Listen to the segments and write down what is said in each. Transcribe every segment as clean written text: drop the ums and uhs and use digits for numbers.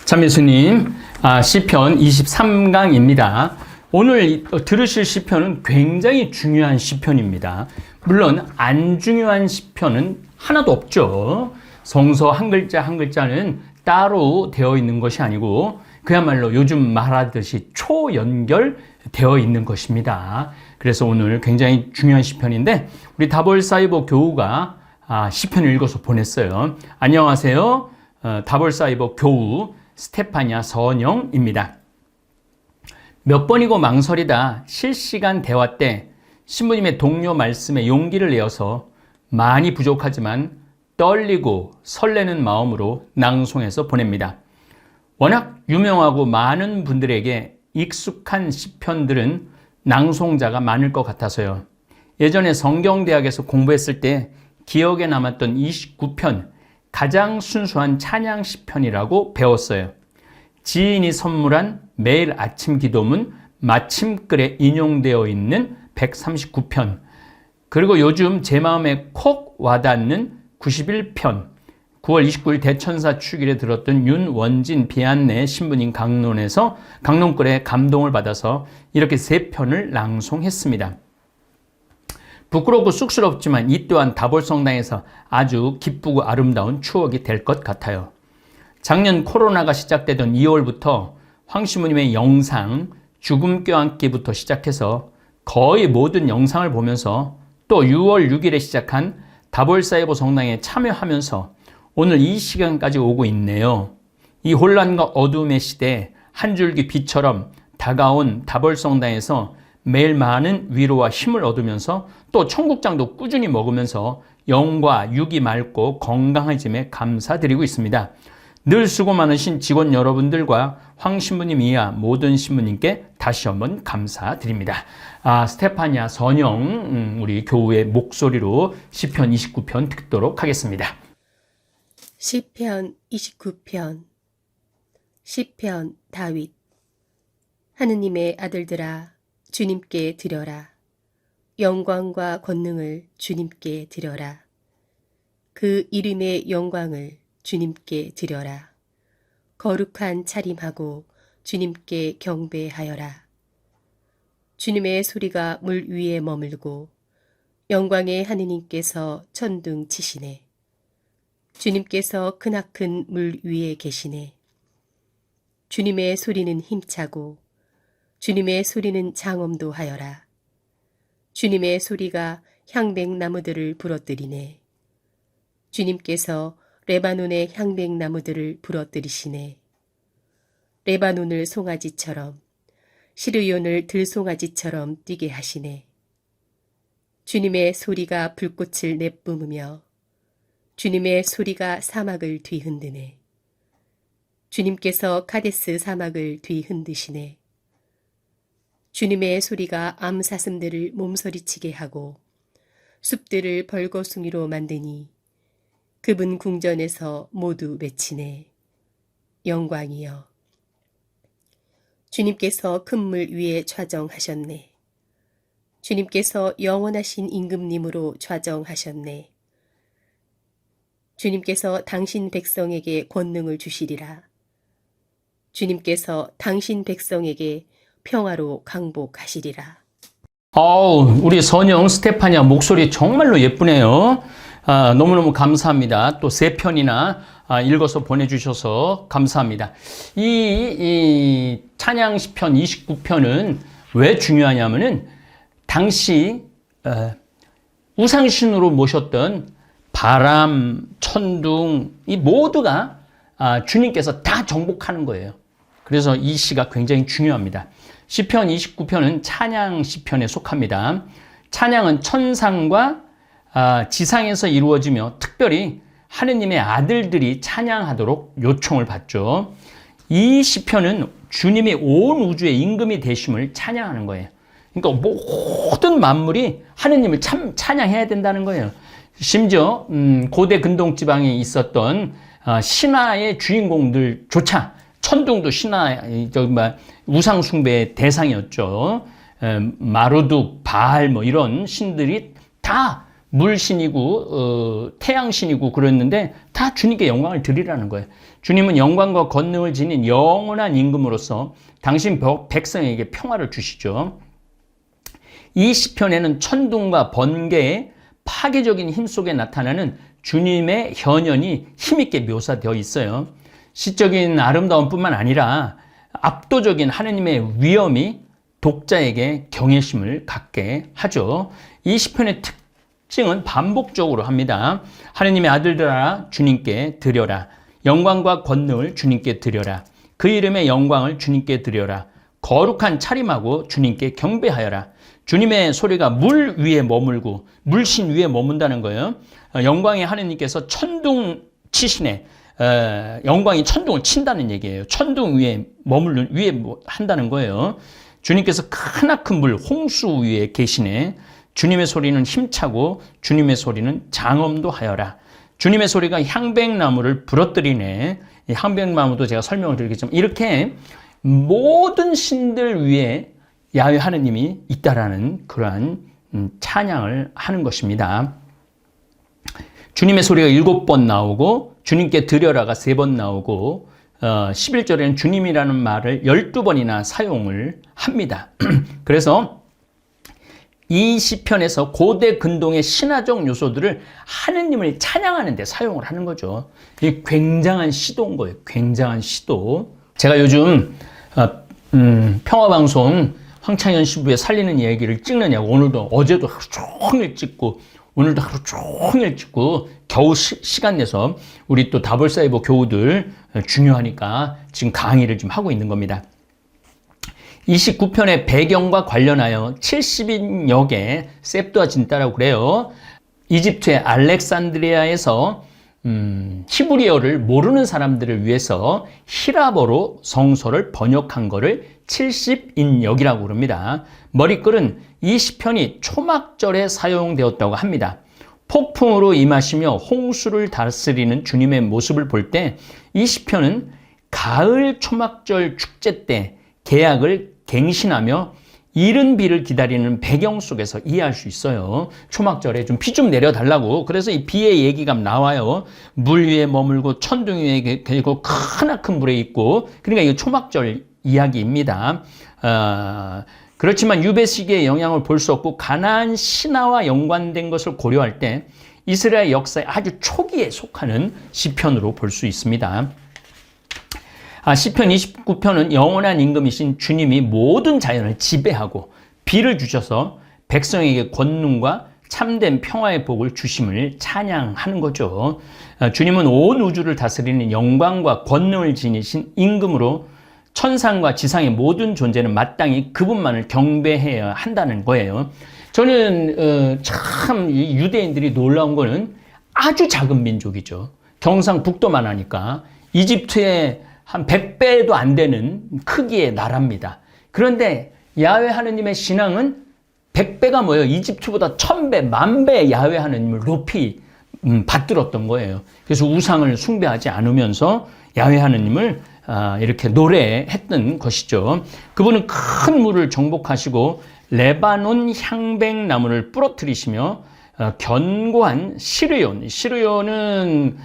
참 예수님, 시편 23강입니다. 오늘 들으실 시편은 굉장히 중요한 시편입니다. 물론 안 중요한 시편은 하나도 없죠. 성서 한 글자 한 글자는 따로 되어 있는 것이 아니고 그야말로 요즘 말하듯이 초연결되어 있는 것입니다. 그래서 오늘 굉장히 중요한 시편인데 우리 다볼사이버 교우가 시편을 읽어서 보냈어요. 안녕하세요. 다볼사이버 교우 스테파냐 선영입니다. 몇 번이고 망설이다 실시간 대화 때 신부님의 동료 말씀에 용기를 내어서 많이 부족하지만 떨리고 설레는 마음으로 낭송해서 보냅니다. 워낙 유명하고 많은 분들에게 익숙한 시편들은 낭송자가 많을 것 같아서요. 예전에 성경대학에서 공부했을 때 기억에 남았던 29편 가장 순수한 찬양 시편이라고 배웠어요. 지인이 선물한 매일 아침 기도문 마침글에 인용되어 있는 139편, 그리고 요즘 제 마음에 콕 와닿는 91편, 9월 29일 대천사 축일에 들었던 윤원진 비안내 신부님 강론에서 강론글에 감동을 받아서 이렇게 3편을 낭송했습니다. 부끄럽고 쑥스럽지만 이 또한 다볼성당에서 아주 기쁘고 아름다운 추억이 될 것 같아요. 작년 코로나가 시작되던 2월부터 황 신부님의 영상 죽음 껴안기부터 시작해서 거의 모든 영상을 보면서 또 6월 6일에 시작한 다볼사이버 성당에 참여하면서 오늘 이 시간까지 오고 있네요. 이 혼란과 어둠의 시대에 한 줄기 빛처럼 다가온 다볼성당에서 매일 많은 위로와 힘을 얻으면서 또 청국장도 꾸준히 먹으면서 영과 육이 맑고 건강해짐에 감사드리고 있습니다. 늘 수고 많으신 직원 여러분들과 황 신부님 이하 모든 신부님께 다시 한번 감사드립니다. 스테파냐 선영 우리 교우의 목소리로 시편 29편 듣도록 하겠습니다. 시편 29편. 시편 다윗. 하느님의 아들들아 주님께 드려라. 영광과 권능을 주님께 드려라. 그 이름의 영광을 주님께 드려라. 거룩한 차림하고 주님께 경배하여라. 주님의 소리가 물 위에 머물고 영광의 하느님께서 천둥 치시네. 주님께서 크나큰 물 위에 계시네. 주님의 소리는 힘차고 주님의 소리는 장엄도 하여라. 주님의 소리가 향백나무들을 부러뜨리네. 주님께서 레바논의 향백나무들을 부러뜨리시네. 레바논을 송아지처럼 시르온을 들송아지처럼 뛰게 하시네. 주님의 소리가 불꽃을 내뿜으며 주님의 소리가 사막을 뒤흔드네. 주님께서 카데스 사막을 뒤흔드시네. 주님의 소리가 암사슴들을 몸서리치게 하고 숲들을 벌거숭이로 만드니 그분 궁전에서 모두 외치네. 영광이여. 주님께서 큰 물 위에 좌정하셨네. 주님께서 영원하신 임금님으로 좌정하셨네. 주님께서 당신 백성에게 권능을 주시리라. 주님께서 당신 백성에게 평화로 강복하시리라. 우리 선영 스테파냐 목소리 정말로 예쁘네요. 너무너무 감사합니다. 또 3편이나 읽어서 보내주셔서 감사합니다. 이 찬양 시편 29편은 왜 중요하냐면은 당시 우상신으로 모셨던 바람, 천둥 이 모두가 주님께서 다 정복하는 거예요. 그래서 이 시가 굉장히 중요합니다. 시편 29편은 찬양 시편에 속합니다. 찬양은 천상과 지상에서 이루어지며 특별히 하느님의 아들들이 찬양하도록 요청을 받죠. 이 시편은 주님이 온 우주의 임금이 되심을 찬양하는 거예요. 그러니까 모든 만물이 하느님을 찬양해야 된다는 거예요. 심지어 고대 근동지방에 있었던 신화의 주인공들조차 천둥도 우상 숭배의 대상이었죠. 마루둑, 바알 이런 신들이 다 물신이고 태양신이고 그랬는데 다 주님께 영광을 드리라는 거예요. 주님은 영광과 권능을 지닌 영원한 임금으로서 당신 백성에게 평화를 주시죠. 이 시편에는 천둥과 번개의 파괴적인 힘 속에 나타나는 주님의 현현이 힘있게 묘사되어 있어요. 시적인 아름다움뿐만 아니라 압도적인 하느님의 위엄이 독자에게 경외심을 갖게 하죠. 이 시편의 특징은 반복적으로 합니다. 하느님의 아들들아 주님께 드려라. 영광과 권능을 주님께 드려라. 그 이름의 영광을 주님께 드려라. 거룩한 차림하고 주님께 경배하여라. 주님의 소리가 물 위에 머물고 물신 위에 머문다는 거예요. 영광의 하느님께서 천둥 치시네. 영광이 천둥을 친다는 얘기예요. 천둥 위에 머물는 위에 한다는 거예요. 주님께서 크나큰 물 홍수 위에 계시네. 주님의 소리는 힘차고 주님의 소리는 장엄도 하여라. 주님의 소리가 향백나무를 부러뜨리네. 이 향백나무도 제가 설명을 드리겠지만 이렇게 모든 신들 위에 야훼 하느님이 있다라는 그러한 찬양을 하는 것입니다. 주님의 소리가 7번 나오고 주님께 드려라가 3번 나오고 11절에는 주님이라는 말을 12번이나 사용을 합니다. 그래서 이 시편에서 고대 근동의 신화적 요소들을 하느님을 찬양하는 데 사용을 하는 거죠. 이 굉장한 시도인 거예요. 굉장한 시도. 제가 요즘 평화방송 황창현 신부의 살리는 얘기를 찍느냐고 오늘도 어제도 하루 종일 찍고 오늘도 하루 종일 찍고 겨우 시간 내서 우리 또 다볼사이버 교우들 중요하니까 지금 강의를 좀 하고 있는 겁니다. 29편의 배경과 관련하여 70인여 개 셉두아진타라고 그래요. 이집트의 알렉산드리아에서 히브리어를 모르는 사람들을 위해서 히라버로 성서를 번역한 거를 70인역이라고 그럽니다. 머리글은 이 시편이 초막절에 사용되었다고 합니다. 폭풍으로 임하시며 홍수를 다스리는 주님의 모습을 볼 때 이 시편은 가을 초막절 축제 때 계약을 갱신하며 이른 비를 기다리는 배경 속에서 이해할 수 있어요. 초막절에 좀 비 좀 내려달라고. 그래서 이 비의 얘기가 나와요. 물 위에 머물고 천둥 위에 계고 크나큰 물에 있고. 그러니까 이거 초막절 이야기입니다. 그렇지만 유배시기의 영향을 볼 수 없고 가나안 신화와 연관된 것을 고려할 때 이스라엘 역사의 아주 초기에 속하는 시편으로 볼 수 있습니다. 시편 29편은 영원한 임금이신 주님이 모든 자연을 지배하고 비를 주셔서 백성에게 권능과 참된 평화의 복을 주심을 찬양하는 거죠. 주님은 온 우주를 다스리는 영광과 권능을 지니신 임금으로 천상과 지상의 모든 존재는 마땅히 그분만을 경배해야 한다는 거예요. 저는 참 유대인들이 놀라운 거는 아주 작은 민족이죠. 경상북도만 하니까 이집트의 한 100배도 안 되는 크기의 나라입니다. 그런데 야훼 하느님의 신앙은 100배가 뭐예요? 이집트보다 1000배, 10,000배 야훼 하느님을 높이 받들었던 거예요. 그래서 우상을 숭배하지 않으면서 야훼 하느님을 이렇게 노래했던 것이죠. 그분은 큰 물을 정복하시고 레바논 향백나무를 부러뜨리시며 견고한 시르온은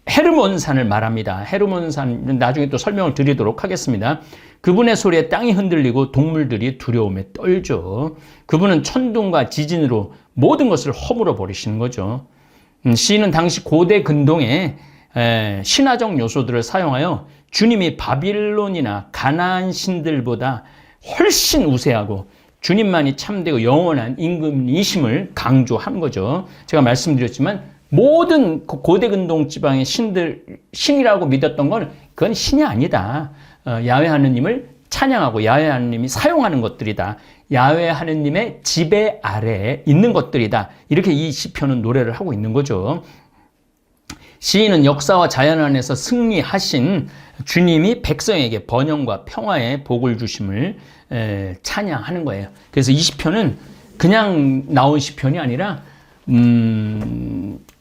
헤르몬산을 말합니다. 헤르몬산 나중에 또 설명을 드리도록 하겠습니다. 그분의 소리에 땅이 흔들리고 동물들이 두려움에 떨죠. 그분은 천둥과 지진으로 모든 것을 허물어 버리시는 거죠. 시인은 당시 고대 근동의 신화적 요소들을 사용하여 주님이 바빌론이나 가나안 신들보다 훨씬 우세하고 주님만이 참되고 영원한 임금이심을 강조한 거죠. 제가 말씀드렸지만 모든 고대 근동 지방의 신이라고 믿었던 건 그건 신이 아니다. 야훼 하느님을 찬양하고 야훼 하느님이 사용하는 것들이다. 야훼 하느님의 지배 아래에 있는 것들이다. 이렇게 이 시편은 노래를 하고 있는 거죠. 시인은 역사와 자연 안에서 승리하신 주님이 백성에게 번영과 평화의 복을 주심을 찬양하는 거예요. 그래서 이 시편은 그냥 나온 시편이 아니라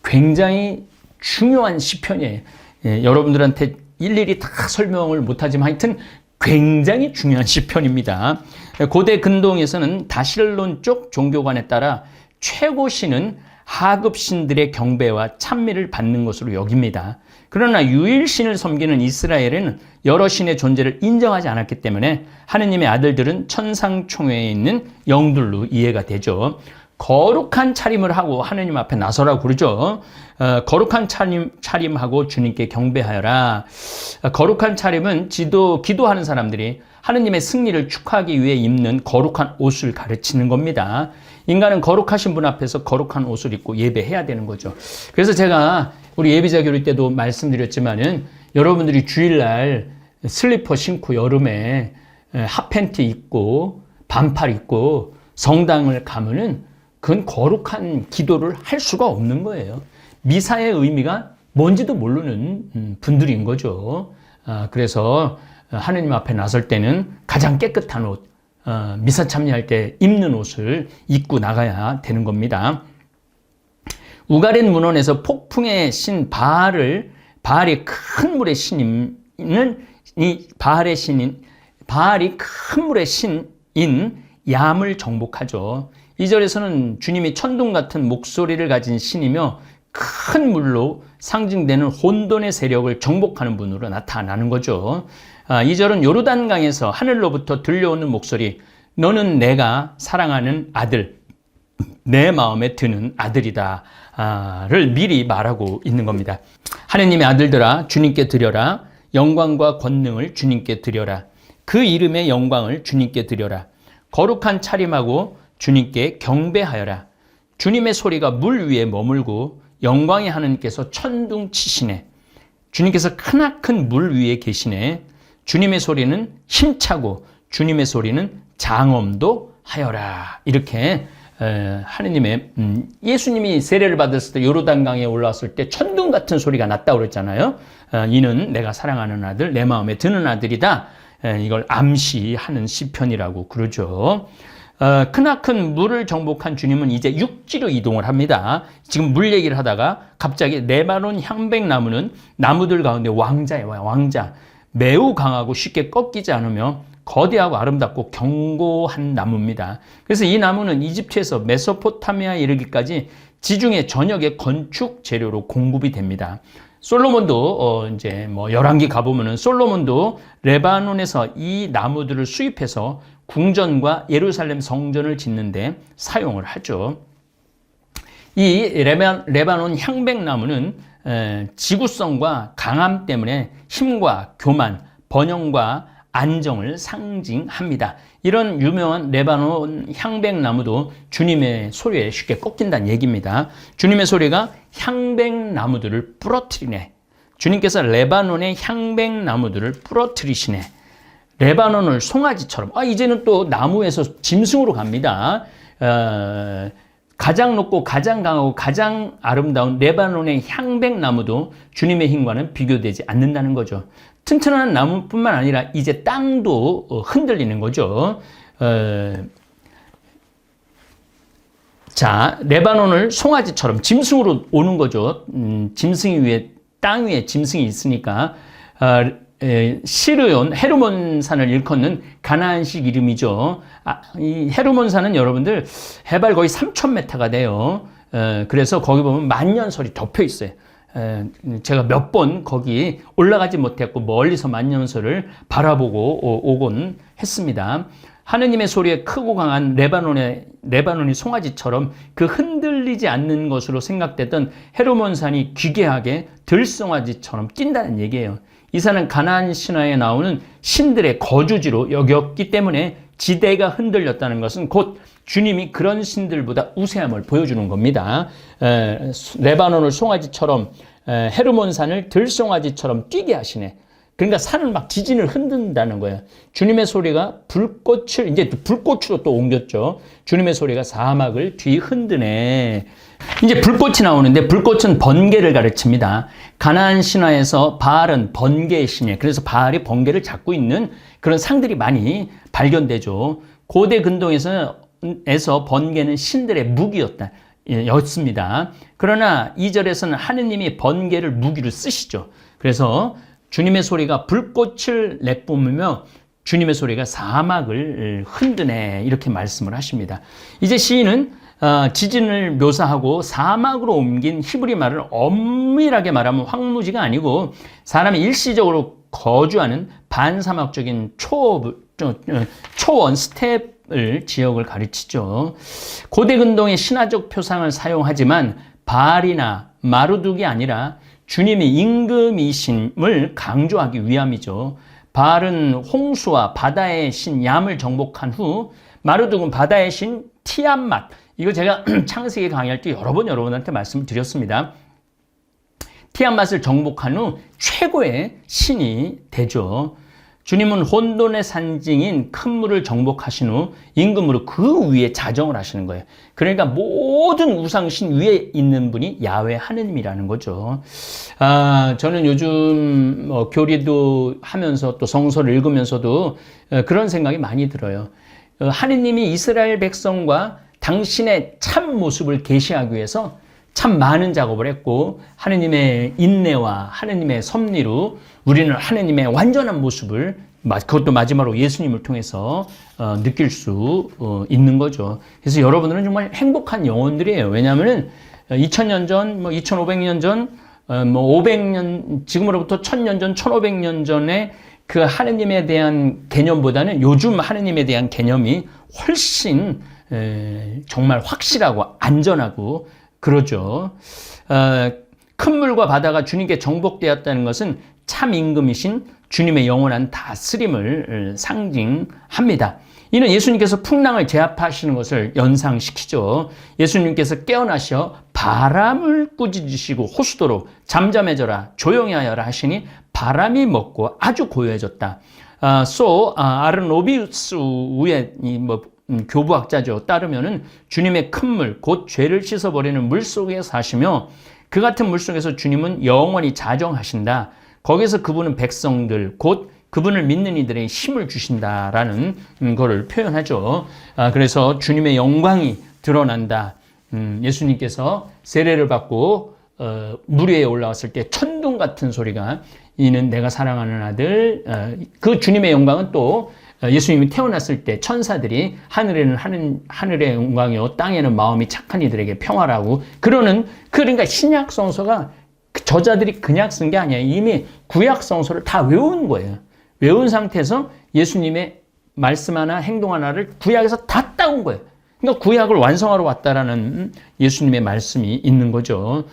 굉장히 중요한 시편이에요. 여러분들한테 일일이 다 설명을 못하지만 하여튼 굉장히 중요한 시편입니다. 고대 근동에서는 다실론 쪽 종교관에 따라 최고 신은 하급 신들의 경배와 찬미를 받는 것으로 여깁니다. 그러나 유일신을 섬기는 이스라엘에는 여러 신의 존재를 인정하지 않았기 때문에 하느님의 아들들은 천상총회에 있는 영들로 이해가 되죠. 거룩한 차림을 하고 하느님 앞에 나서라고 그러죠. 거룩한 차림하고 주님께 경배하여라. 거룩한 차림은 기도하는 사람들이 하느님의 승리를 축하하기 위해 입는 거룩한 옷을 가르치는 겁니다. 인간은 거룩하신 분 앞에서 거룩한 옷을 입고 예배해야 되는 거죠. 그래서 제가 우리 예비자 교류 때도 말씀드렸지만은 여러분들이 주일날 슬리퍼 신고 여름에 핫팬티 입고 반팔 입고 성당을 가면은 그건 거룩한 기도를 할 수가 없는 거예요. 미사의 의미가 뭔지도 모르는 분들인 거죠. 그래서 하느님 앞에 나설 때는 가장 깨끗한 옷, 미사 참여할 때 입는 옷을 입고 나가야 되는 겁니다. 우가렛 문헌에서 폭풍의 신 바알이 큰 물의 신인 바알이 큰 물의 신인 얌을 정복하죠. 2절에서는 주님이 천둥 같은 목소리를 가진 신이며 큰 물로 상징되는 혼돈의 세력을 정복하는 분으로 나타나는 거죠. 2절은 요르단강에서 하늘로부터 들려오는 목소리, 너는 내가 사랑하는 아들, 내 마음에 드는 아들이다 를 미리 말하고 있는 겁니다. 하느님의 아들들아 주님께 드려라. 영광과 권능을 주님께 드려라. 그 이름의 영광을 주님께 드려라. 거룩한 차림하고 주님께 경배하여라. 주님의 소리가 물 위에 머물고 영광의 하느님께서 천둥 치시네. 주님께서 크나큰 물 위에 계시네. 주님의 소리는 힘차고 주님의 소리는 장엄도 하여라. 이렇게 하느님의 예수님이 세례를 받았을 때 요르단강에 올라왔을 때 천둥 같은 소리가 났다고 그랬잖아요. 이는 내가 사랑하는 아들, 내 마음에 드는 아들이다. 이걸 암시하는 시편이라고 그러죠. 크나큰 물을 정복한 주님은 이제 육지로 이동을 합니다. 지금 물 얘기를 하다가 갑자기 레바논 향백나무는 나무들 가운데 왕자예요. 왕자. 매우 강하고 쉽게 꺾이지 않으며 거대하고 아름답고 견고한 나무입니다. 그래서 이 나무는 이집트에서 메소포타미아에 이르기까지 지중해 전역의 건축 재료로 공급이 됩니다. 솔로몬도 이제 열왕기 가보면은 솔로몬도 레바논에서 이 나무들을 수입해서 궁전과 예루살렘 성전을 짓는데 사용을 하죠. 이 레바논 향백나무는 지구성과 강함 때문에 힘과 교만, 번영과 안정을 상징합니다. 이런 유명한 레바논 향백나무도 주님의 소리에 쉽게 꺾인다는 얘기입니다. 주님의 소리가 향백나무들을 부러뜨리네. 주님께서 레바논의 향백나무들을 부러뜨리시네. 레바논을 송아지처럼, 이제는 또 나무에서 짐승으로 갑니다. 가장 높고 가장 강하고 가장 아름다운 레바논의 향백나무도 주님의 힘과는 비교되지 않는다는 거죠. 튼튼한 나무뿐만 아니라 이제 땅도 흔들리는 거죠. 자, 레바논을 송아지처럼 짐승으로 오는 거죠. 짐승이 위에, 땅 위에 짐승이 있으니까 시르온, 헤르몬산을 일컫는 가나안식 이름이죠. 이 헤르몬산은 여러분들 해발 거의 3,000m가 돼요. 그래서 거기 보면 만년설이 덮여 있어요. 제가 몇 번 거기 올라가지 못했고 멀리서 만년설을 바라보고 오곤 했습니다. 하느님의 소리에 크고 강한 레바논이 송아지처럼 그 흔들리지 않는 것으로 생각됐던 헤르몬산이 기괴하게 들송아지처럼 뛴다는 얘기예요. 이 산은 가나안 신화에 나오는 신들의 거주지로 여겼기 때문에 지대가 흔들렸다는 것은 곧 주님이 그런 신들보다 우세함을 보여주는 겁니다. 레바논을 송아지처럼, 헤르몬산을 들송아지처럼 뛰게 하시네. 그러니까 산을 막 지진을 흔든다는 거예요. 주님의 소리가 이제 불꽃으로 또 옮겼죠. 주님의 소리가 사막을 뒤흔드네. 이제 불꽃이 나오는데 불꽃은 번개를 가르칩니다. 가나안 신화에서 바알은 번개의 신이에요. 그래서 바알이 번개를 잡고 있는 그런 상들이 많이 발견되죠. 고대 근동에서 번개는 신들의 무기였습니다. 그러나 2절에서는 하느님이 번개를 무기로 쓰시죠. 그래서 주님의 소리가 불꽃을 내뿜으며 주님의 소리가 사막을 흔드네 이렇게 말씀을 하십니다. 이제 시인은 지진을 묘사하고 사막으로 옮긴 히브리 말을 엄밀하게 말하면 황무지가 아니고 사람이 일시적으로 거주하는 반사막적인 초원 스텝을 지역을 가르치죠. 고대 근동의 신화적 표상을 사용하지만 바알이나 마루둑이 아니라 주님의 임금이심을 강조하기 위함이죠. 바알은 홍수와 바다의 신 얌을 정복한 후 마루둑은 바다의 신 티암맛, 이거 제가 창세기 강의할 때 여러 번한테 말씀을 드렸습니다. 티암맛을 정복한 후 최고의 신이 되죠. 주님은 혼돈의 산증인 큰 물을 정복하신 후 임금으로 그 위에 자정을 하시는 거예요. 그러니까 모든 우상신 위에 있는 분이 야훼 하느님이라는 거죠. 저는 요즘 교리도 하면서 또 성서를 읽으면서도 그런 생각이 많이 들어요. 하느님이 이스라엘 백성과 당신의 참 모습을 계시하기 위해서 참 많은 작업을 했고 하느님의 인내와 하느님의 섭리로 우리는 하느님의 완전한 모습을 그것도 마지막으로 예수님을 통해서 느낄 수 있는 거죠. 그래서 여러분들은 정말 행복한 영혼들이에요. 왜냐하면 2000년 전, 2500년 전, 500년, 지금으로부터 1000년 전, 1500년 전에 그 하느님에 대한 개념보다는 요즘 하느님에 대한 개념이 훨씬 정말 확실하고 안전하고 그러죠. 큰 물과 바다가 주님께 정복되었다는 것은 참 임금이신 주님의 영원한 다스림을 상징합니다. 이는 예수님께서 풍랑을 제압하시는 것을 연상시키죠. 예수님께서 깨어나셔 바람을 꾸짖으시고 호수도로 잠잠해져라 조용히 하여라 하시니 바람이 멎고 아주 고요해졌다. 아르노비우스의 교부학자죠. 따르면은 주님의 큰 물, 곧 죄를 씻어버리는 물 속에 사시며 그 같은 물 속에서 주님은 영원히 자정하신다. 거기서 그분은 백성들, 곧 그분을 믿는 이들에게 힘을 주신다라는 것을 표현하죠. 그래서 주님의 영광이 드러난다. 예수님께서 세례를 받고 물 위에 올라왔을 때 천둥 같은 소리가 이는 내가 사랑하는 아들, 그 주님의 영광은 또 예수님이 태어났을 때 천사들이 하늘에는 하늘의 영광이요 땅에는 마음이 착한 이들에게 평화라고 그러니까 신약 성서가 저자들이 그냥 쓴 게 아니에요. 이미 구약 성서를 다 외운 거예요. 외운 상태에서 예수님의 말씀 하나 행동 하나를 구약에서 다 따온 거예요. 그러니까 구약을 완성하러 왔다라는 예수님의 말씀이 있는 거죠.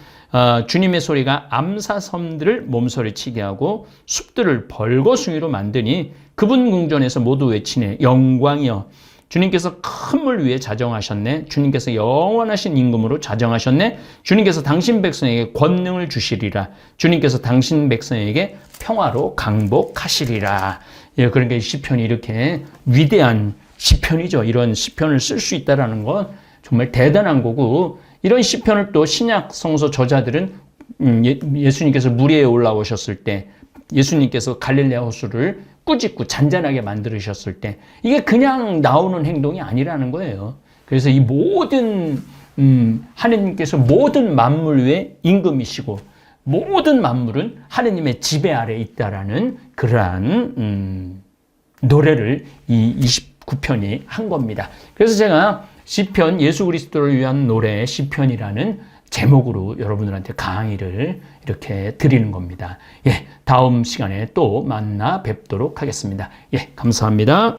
주님의 소리가 암사섬들을 몸서리치게 하고 숲들을 벌거숭이로 만드니 그분 궁전에서 모두 외치네 영광이여. 주님께서 큰 물 위에 자정하셨네. 주님께서 영원하신 임금으로 자정하셨네. 주님께서 당신 백성에게 권능을 주시리라. 주님께서 당신 백성에게 평화로 강복하시리라. 예, 그러니까 이 시편이 이렇게 위대한 시편이죠. 이런 시편을 쓸 수 있다는 건 정말 대단한 거고, 이런 시편을 또 신약 성서 저자들은 예수님께서 물 위에 올라오셨을 때, 예수님께서 갈릴레아 호수를 꾸짖고 잔잔하게 만들으셨을 때 이게 그냥 나오는 행동이 아니라는 거예요. 그래서 이 모든 하느님께서 모든 만물 위에 임금이시고 모든 만물은 하느님의 지배 아래 있다라는 그러한 노래를 이 29편이 한 겁니다. 그래서 제가 시편 예수 그리스도를 위한 노래 시편이라는 제목으로 여러분들한테 강의를 이렇게 드리는 겁니다. 예, 다음 시간에 또 만나 뵙도록 하겠습니다. 예, 감사합니다.